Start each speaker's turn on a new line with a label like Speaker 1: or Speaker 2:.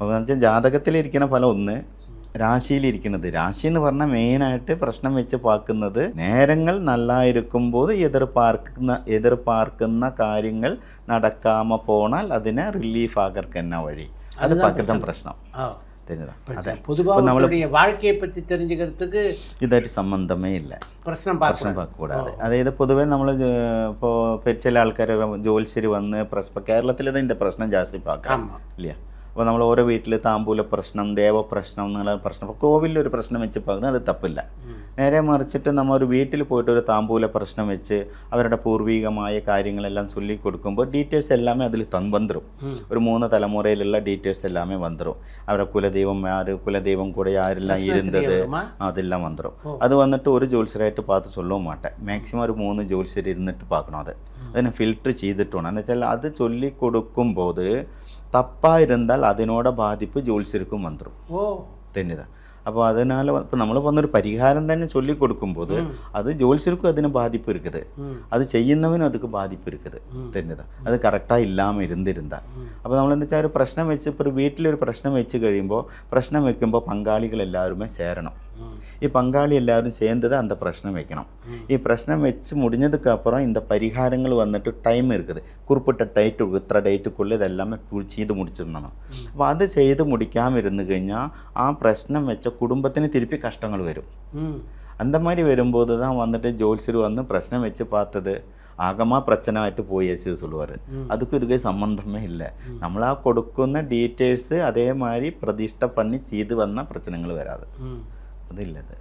Speaker 1: അതെന്ന് വെച്ചാൽ ജാതകത്തിലിരിക്കുന്ന ഫലം ഒന്ന്, രാശിയിലിരിക്കുന്നത്. രാശി എന്ന് പറഞ്ഞാൽ മെയിനായിട്ട് പ്രശ്നം വെച്ച് പാക്കുന്നത് നേരങ്ങൾ നല്ലായിരിക്കുമ്പോൾ എതിർപ്പാർക്കുന്ന കാര്യങ്ങൾ നടക്കാമ പോണാൽ അതിനെ റിലീഫ് ആകർക്കെന്ന വഴി. അത് പകരം പ്രശ്നം
Speaker 2: வாழ்க்கையை பற்றி தெரிஞ்சுக்கிறதுக்கு
Speaker 1: ഇതായിട്ട് സംബന്ധമേ ഇല്ല,
Speaker 2: പ്രശ്നം
Speaker 1: കൂടാതെ. അതായത് പൊതുവേ നമ്മൾ ഇപ്പോൾ ചില ആൾക്കാർ ജോത്സ്യർ വന്ന് കേരളത്തിൽ ഇതിൻ്റെ പ്രശ്നം ജാസ്തി പാക്കാം ഇല്ല. അപ്പോൾ നമ്മൾ ഓരോ വീട്ടിൽ താമ്പൂല പ്രശ്നം, ദേവപ്രശ്നം എന്നുള്ള പ്രശ്നം, ഇപ്പോൾ കോവിലൊരു പ്രശ്നം വെച്ച് പാകുന്നത് അത് തപ്പില്ല. നേരെ മറിച്ചിട്ട് നമ്മൾ ഒരു വീട്ടിൽ പോയിട്ട് ഒരു താമ്പൂല പ്രശ്നം വെച്ച് അവരുടെ പൂർവികമായ കാര്യങ്ങളെല്ലാം ചൊല്ലിക്കൊടുക്കുമ്പോൾ ഡീറ്റെയിൽസ് എല്ലാമേ അതിൽ വന്നിരും. ഒരു 3 തലമുറയിലുള്ള ഡീറ്റെയിൽസ് എല്ലാമേ വന്നിരും. അവരുടെ കുലദൈവം കൂടെ ആരെല്ലാം ഇരുന്നത് അതെല്ലാം വന്നിരും. അത് വന്നിട്ട് ഒരു ജോത്സ്യരായിട്ട് പാത്ത് ചൊല്ലവും മാട്ടെ, മാക്സിമം ഒരു 3 ജോത്സ്യർ ഇരുന്നിട്ട് പാക്കണം. അതിനെ ഫിൽട്ടർ ചെയ്തിട്ട് വേണം. എന്ന് വെച്ചാൽ അത് ചൊല്ലിക്കൊടുക്കുമ്പോൾ തപ്പായിരുന്നാൽ അതിനോട് ബാധിപ്പ് ജോത്സ്യർക്കും വന്നിരും തന്നെതാ. അപ്പോൾ അതിനാൽ ഇപ്പോൾ നമ്മൾ വന്നൊരു പരിഹാരം തന്നെ ചൊല്ലിക്കൊടുക്കുമ്പോൾ അത് ജോത്സ്യർക്കും അതിന് ബാധിപ്പ് இருக்குது, അത് ചെയ്യുന്നവനും അതുക്ക് ബാധിപ്പ് இருக்குது തന്നെതാ. അത് കറക്റ്റാக ഇല്ലാமல் ഇരുന്നിരുന്നാൽ. അപ്പോൾ നമ്മളെന്താ വെച്ചാൽ ഒരു പ്രശ്നം വെച്ച് ഇപ്പോൾ ഒരു വീട്ടിലൊരു പ്രശ്നം വെച്ച് കഴിയുമ്പോൾ പ്രശ്നം വെക്കുമ്പോൾ പങ്കാളികൾ എല്ലാവരുമേ ചേരണം. ഈ பங்காளி எல்லாரும் சேர்ந்து அந்த பிரச்சனை வைக்கணும். ഈ പ്രശ്നം വെച്ച് முடிஞ்சதுக்கு அப்புறம் இந்த பரிகாரங்கள் வந்துட்டு டைம் இருக்குது, குறிப்பிட்ட இத்தனை டேட்டுக்குள்ளே இதெல்லாமே செய்து முடிச்சிடணும். അപ്പോൾ അത് ചെയ്ത് முடிக்காமல் இருந்து കഴിഞ്ഞാல் ആ പ്രശ്നം വെച്ച കുടുംബത്തിന് തിരുപ്പി കഷ്ടങ്ങൾ വരും. அந்த மாதிரி வரும்போது தான் வந்துட்டு ஜோல்சியர் வந்து பிரச்சனை வச்சு பார்த்தது ஆகமாக பிரச்சனை ஆகிட்டு போயிடுச்சு சொல்லுவார். அதுக்கும் இதுக்கு சம்மந்தமே இல்லை. നമ്മളാ കൊടുക്കുന്ന ഡീറ്റെയിൽസ് അതേമാതിരി പ്രതിഷ്ഠ பண்ணி ചെയ്ത് വന്നാൽ പ്രശ്നങ്ങൾ വരാതെ അതില്ലത്.